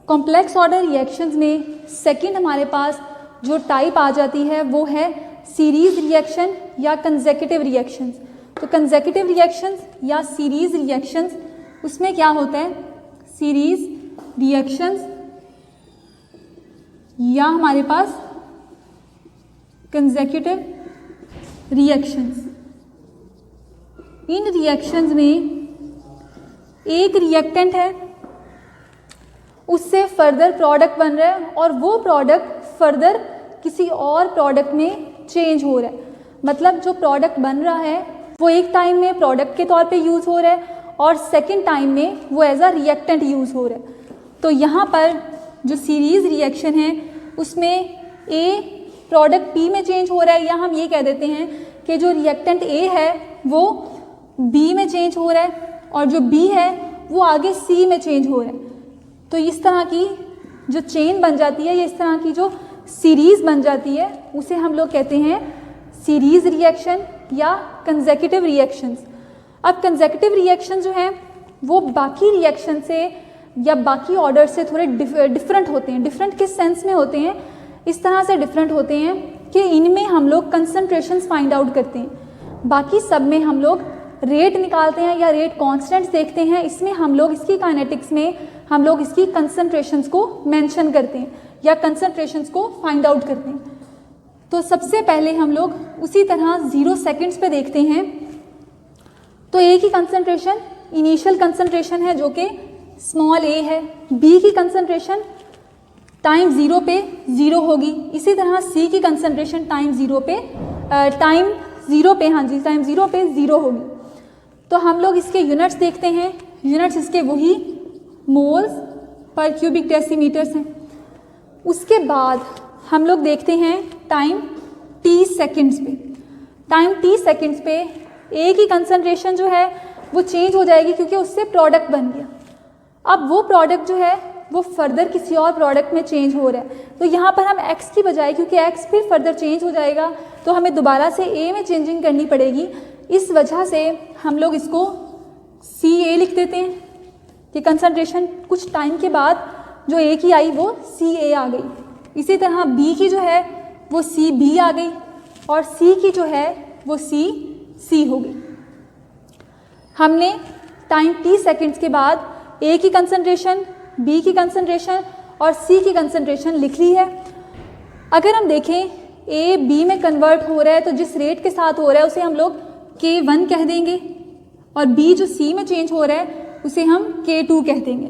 Complex order reactions में second हमारे पास जो टाइप आ जाती है वो है सीरीज रिएक्शन या कंसेक्यूटिव रिएक्शंस। तो कंसेक्यूटिव रिएक्शंस या सीरीज रिएक्शंस, उसमें क्या होता है, सीरीज रिएक्शंस या हमारे पास कंसेक्यूटिव रिएक्शंस। इन रिएक्शंस में एक रिएक्टेंट है, उससे फर्दर प्रोडक्ट बन रहा है और वो प्रोडक्ट फर्दर किसी और प्रोडक्ट में चेंज हो रहा है। मतलब जो प्रोडक्ट बन रहा है वो एक टाइम में प्रोडक्ट के तौर पे यूज़ हो रहा है और सेकंड टाइम में वो एज अ रिएक्टेंट यूज़ हो रहा है। तो यहाँ पर जो सीरीज़ रिएक्शन है उसमें ए प्रोडक्ट बी में चेंज हो रहा है, या हम ये कह देते हैं कि जो रिएक्टेंट ए है वो बी में चेंज हो रहा है और जो बी है वो आगे सी में चेंज हो रहा है। तो इस तरह की जो चेन बन जाती है या इस तरह की जो सीरीज़ बन जाती है उसे हम लोग कहते हैं सीरीज़ रिएक्शन या कंसेक्यूटिव रिएक्शंस। अब कंसेक्यूटिव रिएक्शन जो हैं वो बाकी रिएक्शन से या बाकी ऑर्डर से थोड़े डिफरेंट होते हैं। डिफरेंट किस सेंस में होते हैं, इस तरह से डिफरेंट होते हैं कि इनमें हम लोग कंसंट्रेशंस फाइंड आउट करते हैं। बाकी सब में हम लोग रेट निकालते हैं या रेट कांस्टेंट्स देखते हैं, इसमें हम लोग इसकी काइनेटिक्स में हम लोग इसकी कंसंट्रेशंस को मेंशन करते हैं या कंसंट्रेशंस को फाइंड आउट करते हैं। तो सबसे पहले हम लोग उसी तरह 0 सेकंड्स पे देखते हैं। तो ए की कंसंट्रेशन इनिशियल कंसंट्रेशन है जो कि स्मॉल ए है, बी की कंसंट्रेशन टाइम 0 पे 0 होगी, इसी तरह सी की कंसंट्रेशन टाइम 0 पे टाइम 0 पे 0 होगी। तो हम लोग इसके यूनिट्स देखते हैं, यूनिट्स इसके वही मोल्स पर क्यूबिक डेसीमीटर्स हैं। उसके बाद हम लोग देखते हैं टाइम t सेकंड्स पे। टाइम t सेकंड्स पे ए की कंसंट्रेशन जो है वो चेंज हो जाएगी क्योंकि उससे प्रोडक्ट बन गया। अब वो प्रोडक्ट जो है वो फर्दर किसी और प्रोडक्ट में चेंज हो रहा है। तो यहाँ पर हम x की बजाय, क्योंकि x फिर फर्दर चेंज हो जाएगा तो हमें दोबारा से a में चेंजिंग करनी पड़ेगी। इस वजह से हम लोग इसको CA लिख देते हैं कि कंसंट्रेशन कुछ टाइम के बाद जो A की आई वो CA आ गई। इसी तरह B की जो है वो CB आ गई और C की जो है वो C हो गई। हमने टाइम t सेकंड्स के बाद A की कंसंट्रेशन, B की कंसंट्रेशन और C की कंसंट्रेशन लिख ली है। अगर हम देखें A B में कन्वर्ट हो रहा है तो जिस रेट के साथ हो रहा है उसे हम लोग K1 कह देंगे और B जो C में चेंज हो रहा है उसे हम K2 कह देंगे।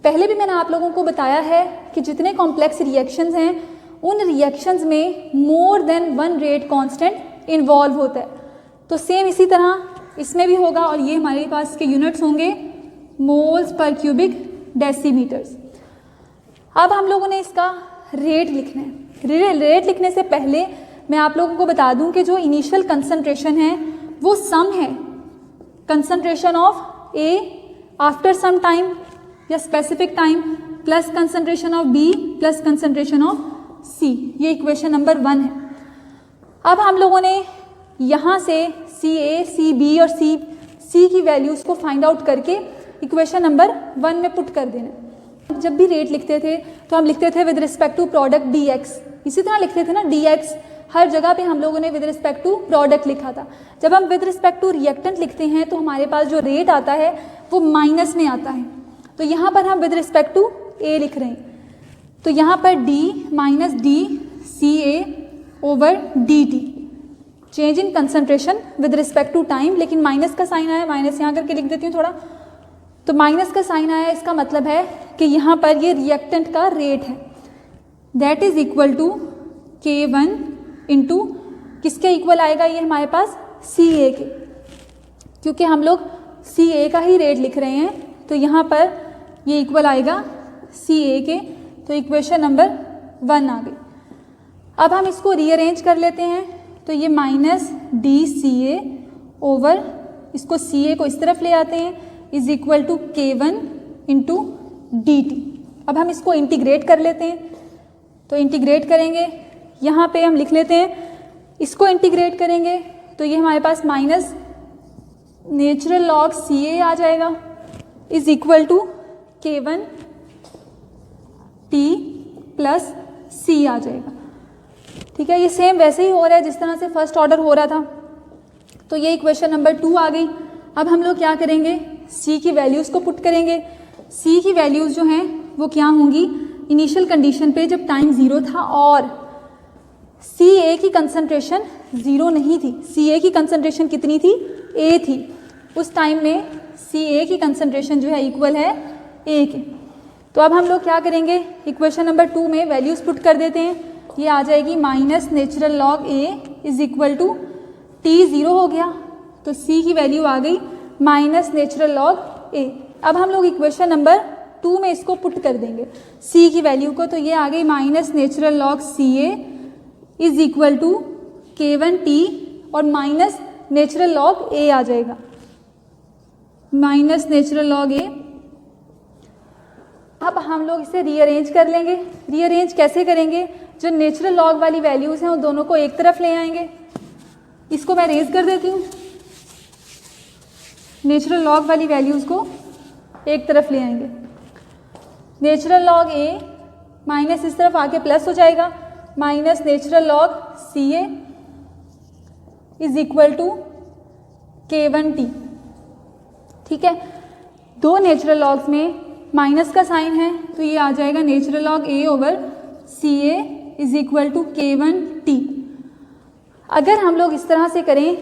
पहले भी मैंने आप लोगों को बताया है कि जितने कॉम्प्लेक्स रिएक्शंस हैं उन रिएक्शंस में more than 1 rate constant involve होता है। तो सेम इसी तरह इसमें भी होगा और ये हमारे पास के यूनिट्स होंगे मोल्स पर क्यूबिक डेसीमीटर्स। अब हम लोगों ने इसका रेट लिखना है। रेट लिखने से पहले मैं आप लोगों को बता दूं कि जो इनिशियल कंसंट्रेशन है वो सम है concentration of A after some time या specific time plus concentration of B plus concentration of C. ये इक्वेशन नंबर 1 है। अब हम लोगों ने यहाँ से CA, CB और C की वैल्यूज़ को फाइंड आउट करके इक्वेशन नंबर 1 में पुट कर देना। जब भी रेट लिखते थे तो हम लिखते थे with respect to product dx, इसी तरह लिखते थे ना dx। हर जगह पे हम लोगों ने विद रिस्पेक्ट टू प्रोडक्ट लिखा था। जब हम विद रिस्पेक्ट टू रिएक्टेंट लिखते हैं तो हमारे पास जो रेट आता है वो माइनस में आता है। तो यहाँ पर हम विद रिस्पेक्ट टू A लिख रहे हैं। तो यहाँ पर D minus D CA over dt, change in concentration with respect to time, लेकिन माइनस का साइन आया, माइनस यहाँ करके लिख देती हूँ थोड़ा। तो माइनस का साइन आया, इसका मतलब है कि यहाँ पर ये रिएक्टेंट का रेट है, that is equal to K1 into किसके इक्वल आएगा, ये हमारे पास CA के, क्योंकि हम लोग CA का ही रेट लिख रहे हैं तो यहाँ पर ये इक्वल आएगा CA के। तो इक्वेशन नंबर 1 आ गई। अब हम इसको रीअरेंज कर लेते हैं तो ये माइनस DCA ओवर इसको CA को इस तरफ ले आते हैं is equal to K1 into dt। अब हम इसको इंटीग्रेट कर लेते हैं। तो इंटीग्रेट करेंगे, यहाँ पे हम लिख लेते हैं, इसको इंटीग्रेट करेंगे तो ये हमारे पास माइनस नेचुरल लॉग CA आ जाएगा is equal to K1 plus C आ जाएगा। ठीक है, ये सेम वैसे ही हो रहा है जिस तरह से फर्स्ट ऑर्डर हो रहा था। तो ये इक्वेशन नंबर 2 आ गई। अब हम लोग क्या करेंगे, सी की वैल्यूज़ को पुट करेंगे। सी की वैल्यूज़ जो हैं वो क्या होंगी, इनिशियल कंडीशन पे जब टाइम 0 था और सी ए की कंसंट्रेशन 0 नहीं थी, सी ए की कंसंट्रेशन कितनी थी, ए थी, उस टाइम में सी ए की कंसंट्रेशन जो है इक्वल है ए के। तो अब हम लोग क्या करेंगे, इक्वेशन नंबर 2 में वैल्यूज़ पुट कर देते हैं। ये आ जाएगी minus natural log A is equal to T 0 हो गया तो सी की वैल्यू आ गई माइनस नेचुरल लॉग ए। अब हम लोग इक्वेशन नंबर 2 में इसको पुट कर देंगे सी की वैल्यू को, तो ये आ गई minus natural log C A is equal to K1 T और माइनस नेचुरल लॉग ए आ जाएगा, माइनस नेचुरल लॉग ए। अब हम लोग इसे रीअरेंज कर लेंगे। रीअरेंज कैसे करेंगे, जो नेचुरल लॉग वाली वैल्यूज़ हैं वो दोनों को एक तरफ ले आएंगे। इसको मैं रेज कर देती हूँ, नेचुरल लॉग वाली वैल्यूज़ को एक तरफ ले आएंगे। नेचुरल लॉग ए माइनस इस तरफ आके प्लस हो जाएगा, minus natural log C A is equal to K1 T. ठीक है, दो नेचुरल लॉग्स में माइनस का साइन है तो ये आ जाएगा natural log A over C A is equal to K1 T. अगर हम लोग इस तरह से करें,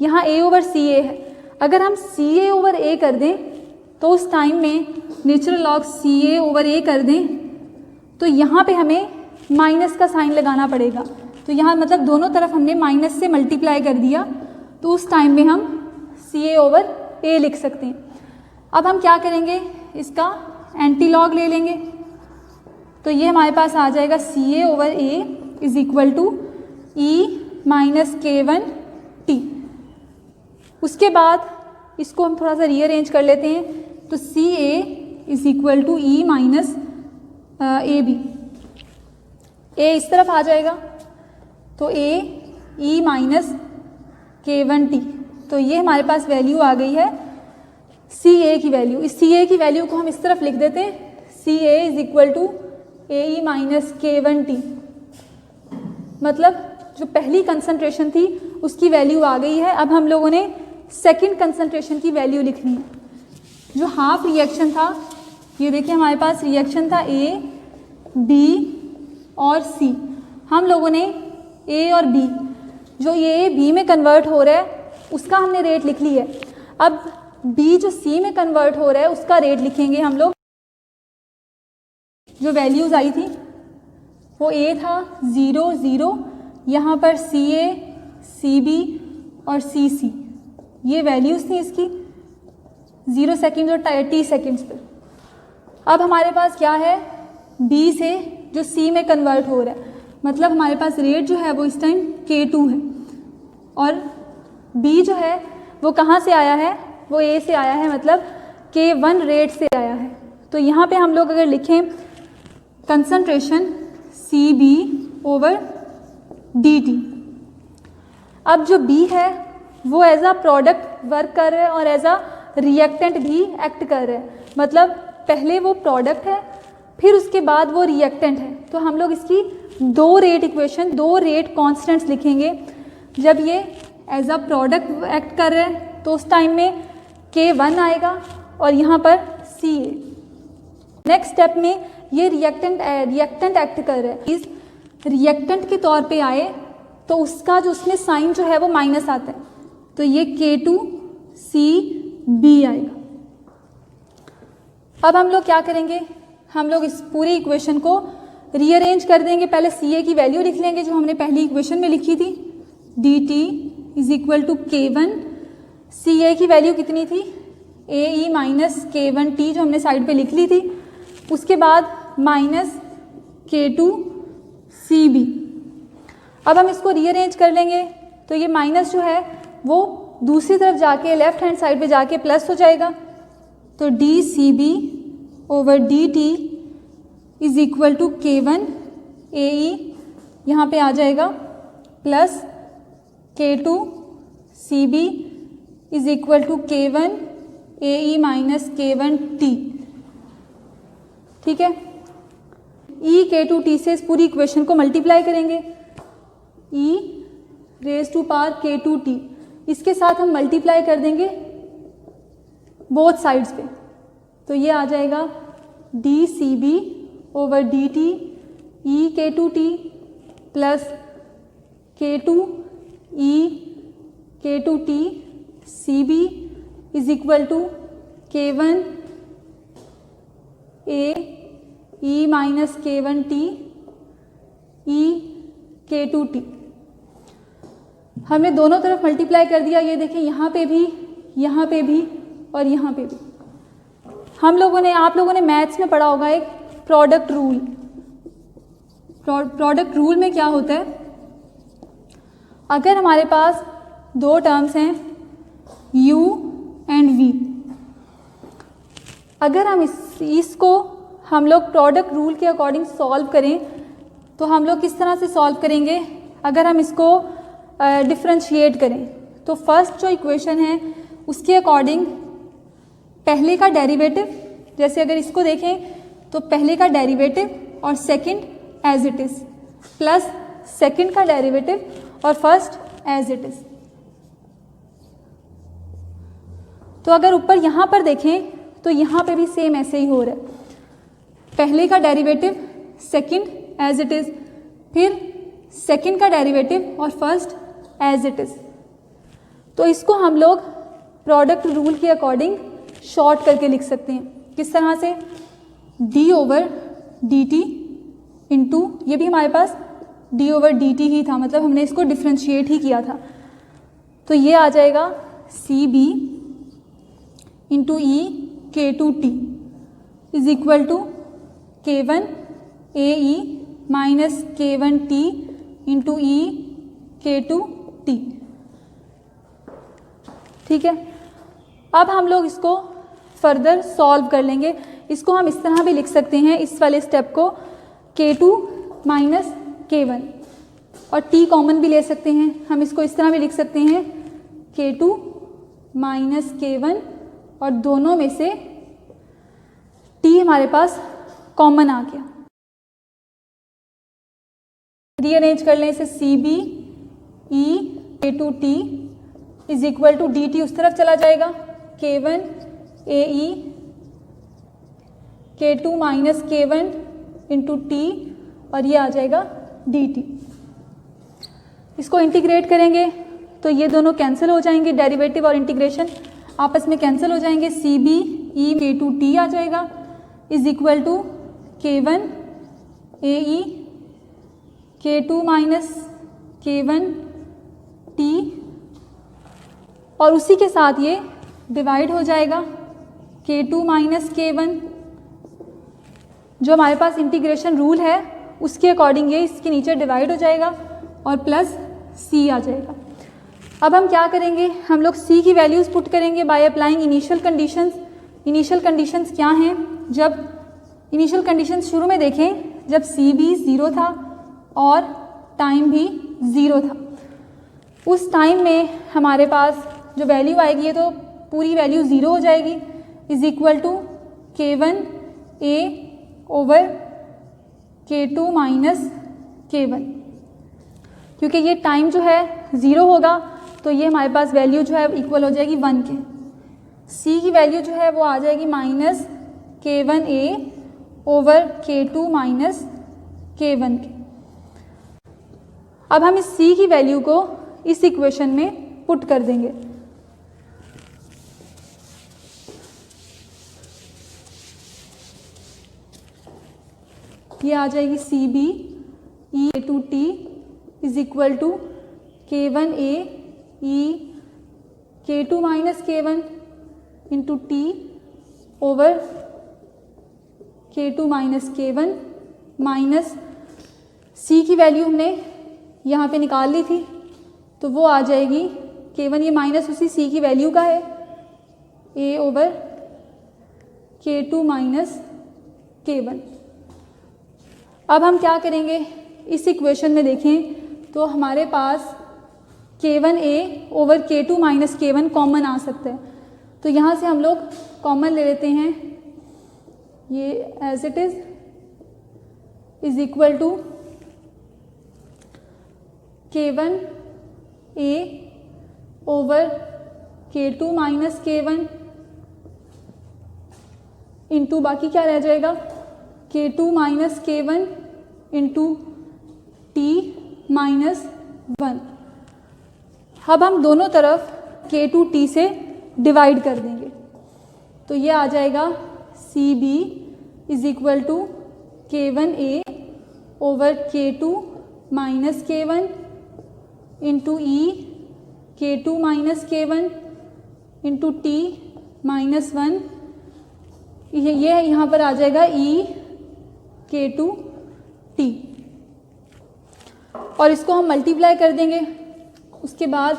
यहाँ a ओवर सी ए है, अगर हम सी ए ओवर ए कर दें तो उस टाइम में natural log C A over ए कर दें तो यहाँ पे हमें माइनस का साइन लगाना पड़ेगा। तो यहाँ मतलब दोनों तरफ हमने माइनस से मल्टीप्लाई कर दिया तो उस टाइम में हम सी ए ओवर ए लिख सकते हैं। अब हम क्या करेंगे, इसका एंटी लॉग ले लेंगे तो ये हमारे पास आ जाएगा C A over A is equal to E minus K1 T. उसके बाद इसको हम थोड़ा सा रीअरेंज कर लेते हैं तो C A is equal to E minus A B, A इस तरफ आ जाएगा तो ए ई माइनस K1 टी। तो ये हमारे पास वैल्यू आ गई है सी ए की वैल्यू। इस सी ए की वैल्यू को हम इस तरफ लिख देते हैं, C A is equal to A E minus K1 T. मतलब जो पहली कंसंट्रेशन थी उसकी वैल्यू आ गई है। अब हम लोगों ने सेकंड कंसंट्रेशन की वैल्यू लिखनी है। जो हाफ रिएक्शन था, ये देखिए हमारे पास रिएक्शन था ए बी और सी। हम लोगों ने ए और बी, जो ये बी में कन्वर्ट हो रहा है उसका हमने रेट लिख ली है। अब बी जो सी में कन्वर्ट हो रहा है उसका रेट लिखेंगे हम लोग। जो वैल्यूज़ आई थी वो ए था 0 0, यहाँ पर सी ए सी बी और सी सी, ये वैल्यूज़ थी इसकी 0 सेकेंड्स और टी सेकेंड्स पर। अब हमारे पास क्या है, बी से जो सी में कन्वर्ट हो रहा है, मतलब हमारे पास रेट जो है वो इस टाइम K2 है और बी जो है वो कहाँ से आया है, वो ए से आया है, मतलब K1 रेट से आया है। तो यहाँ पे हम लोग अगर लिखें concentration C B over D T, अब जो बी है वो एज अ प्रोडक्ट वर्क कर रहा है और एज अ रिएक्टेंट भी एक्ट कर रहा है। मतलब पहले वो प्रोडक्ट है फिर उसके बाद वो रिएक्टेंट है। तो हम लोग इसकी दो रेट इक्वेशन, दो रेट कॉन्स्टेंट्स लिखेंगे। जब ये एज अ प्रोडक्ट एक्ट कर रहे हैं तो उस टाइम में K1 आएगा और यहाँ पर सी ए। नेक्स्ट स्टेप में ये रिएक्टेंट एक्ट कर रहा है, इस रिएक्टेंट के तौर पे आए तो उसका जो उसमें साइन जो है वो माइनस आता है, तो ये K2 सी बी आएगा। अब हम लोग क्या करेंगे, हम लोग इस पूरी इक्वेशन को रीअरेंज कर देंगे। पहले सी ए की वैल्यू लिख लेंगे जो हमने पहली इक्वेशन में लिखी थी, D T is equal to K1। C A की वैल्यू कितनी थी, ए ई माइनस K1 टी, जो हमने साइड पे लिख ली थी। उसके बाद माइनस K2 सी बी। अब हम इसको रीअरेंज कर लेंगे तो ये माइनस जो है वो दूसरी तरफ जाके लेफ्ट हैंड साइड पे जाके प्लस हो जाएगा। तो D C B over D T is equal to K1 A E, यहाँ पे आ जाएगा plus K2 C B is equal to K1 A E minus K1 T. ठीक है, ई के टू टी से इस पूरी इक्वेशन को मल्टीप्लाई करेंगे, ई रेज टू पावर के टू टी, इसके साथ हम मल्टीप्लाई कर देंगे बोथ साइड्स पे, तो ये आ जाएगा D C B over D T E K two T plus K two E K two T C B is equal to K one A E minus K one T E K two T. हमने दोनों तरफ multiply कर दिया, ये देखें यहाँ पे भी, यहाँ पे भी और यहाँ पे भी। हम लोगों ने, आप लोगों ने मैथ्स में पढ़ा होगा एक प्रोडक्ट रूल। प्रोडक्ट रूल में क्या होता है, अगर हमारे पास दो टर्म्स हैं u एंड v, अगर हम इसको हम लोग प्रोडक्ट रूल के अकॉर्डिंग सॉल्व करें तो हम लोग किस तरह से सॉल्व करेंगे, अगर हम इसको डिफरेंशिएट करें तो फर्स्ट जो इक्वेशन है उसके अकॉर्डिंग पहले का डेरिवेटिव, जैसे अगर इसको देखें तो पहले का डेरिवेटिव और second as it is plus second का डेरिवेटिव और फर्स्ट एज इट इज़। तो अगर ऊपर यहाँ पर देखें तो यहाँ पे भी सेम ऐसे ही हो रहा है, पहले का derivative second as it is, फिर सेकंड का डेरिवेटिव और फर्स्ट एज इट इज़। तो इसको हम लोग प्रोडक्ट रूल के अकॉर्डिंग शॉर्ट करके लिख सकते हैं, किस तरह से, d over D T into, ये भी हमारे पास d ओवर डी टी ही था, मतलब हमने इसको डिफ्रेंशिएट ही किया था, तो ये आ जाएगा C B into E K two T is equal to K one A E minus K one T into E K two T. ठीक है, अब हम लोग इसको फर्दर सॉल्व कर लेंगे। इसको हम इस तरह भी लिख सकते हैं, इस वाले स्टेप को K2 माइनस K1, और T कॉमन भी ले सकते हैं, हम इसको इस तरह भी लिख सकते हैं K2 माइनस K1, और दोनों में से T हमारे पास कॉमन आ गया। रीअरेंज कर लें इसे, सी B E K two T is equal to D T उस तरफ चला जाएगा, K one A E K two minus K one into T, और ये आ जाएगा डी टी। इसको इंटीग्रेट करेंगे तो ये दोनों कैंसिल हो जाएंगे, डेरिवेटिव और इंटीग्रेशन आपस में कैंसिल हो जाएंगे, सी B E K two T आ जाएगा is equal to K one A E K two minus K one T, और उसी के साथ ये डिवाइड हो जाएगा K2 माइनस K1, जो हमारे पास इंटीग्रेशन रूल है उसके अकॉर्डिंग ये इसके नीचे डिवाइड हो जाएगा और प्लस C आ जाएगा। अब हम क्या करेंगे, हम लोग C की वैल्यूज़ पुट करेंगे by applying initial conditions. Initial conditions क्या हैं, जब इनिशियल कंडीशंस शुरू में देखें जब C भी 0 था और टाइम भी 0 था, उस टाइम में हमारे पास जो वैल्यू आएगी ये तो पूरी वैल्यू 0 हो जाएगी, is equal to K1 A over K2 minus K1। क्योंकि ये टाइम जो है 0 होगा तो ये हमारे पास वैल्यू जो है इक्वल हो जाएगी 1 के। C की वैल्यू जो है वो आ जाएगी minus K1 A over K2 minus K1 के। अब हम इस C की वैल्यू को इस इक्वेशन में पुट कर देंगे। ये आ जाएगी C B E A two T is equal to K1 A E K2 minus K1 into T over K2 minus K1 minus C की वैल्यू हमने यहाँ पे निकाल ली थी तो वो आ जाएगी K1, ये माइनस उसी C की वैल्यू का है, A over K2 minus K1। अब हम क्या करेंगे, इस इक्वेशन में देखें तो हमारे पास K1 A over K2 minus K1 common आ सकता है, तो यहाँ से हम लोग कॉमन ले लेते हैं, ये as it is is equal to K1A over K2 minus K1 into बाकी क्या रह जाएगा K2 minus K1 into T minus 1। अब हम दोनों तरफ K2T से डिवाइड कर देंगे, तो ये आ जाएगा CB is equal to K1A over K2 minus K1 into E K2 minus K1 into T minus 1। ये यहाँ पर आ जाएगा E K2T और इसको हम मल्टीप्लाई कर देंगे। उसके बाद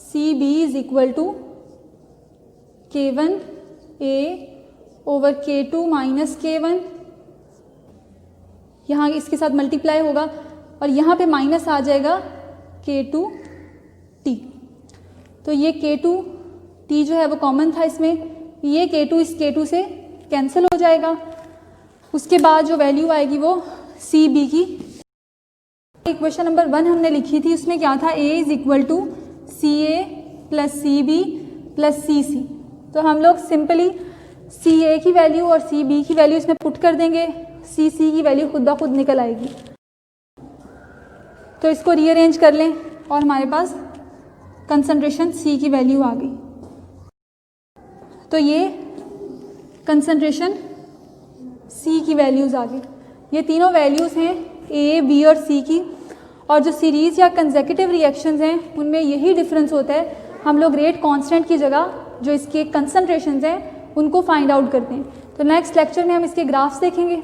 CB is equal to K1A over K2 minus K1, यहाँ इसके साथ मल्टीप्लाई होगा और यहाँ पे माइनस आ जाएगा K2T। तो ये K2T जो है वो कॉमन था इसमें, ये K2 इस K2 से कैंसिल हो जाएगा। उसके बाद जो वैल्यू आएगी वो CB की। इक्वेशन नंबर 1 हमने लिखी थी, उसमें क्या था A is equal to CA plus CB plus CC। तो हम लोग सिंपली CA की वैल्यू और CB की वैल्यू इसमें पुट कर देंगे, CC की वैल्यू खुद ब खुद निकल आएगी। तो इसको रीअरेंज कर लें और हमारे पास कंसंट्रेशन C की वैल्यू आ गई। तो ये कंसंट्रेशन C की वैल्यूज़ आ गई। ये तीनों वैल्यूज़ हैं A, B और C की, और जो सीरीज़ या कंसेक्यूटिव रिएक्शंस हैं उनमें यही डिफरेंस होता है। हम लोग रेट कांस्टेंट की जगह जो इसके कंसंट्रेशंस हैं उनको फाइंड आउट करते हैं। तो नेक्स्ट लेक्चर में हम इसके ग्राफ्स देखेंगे।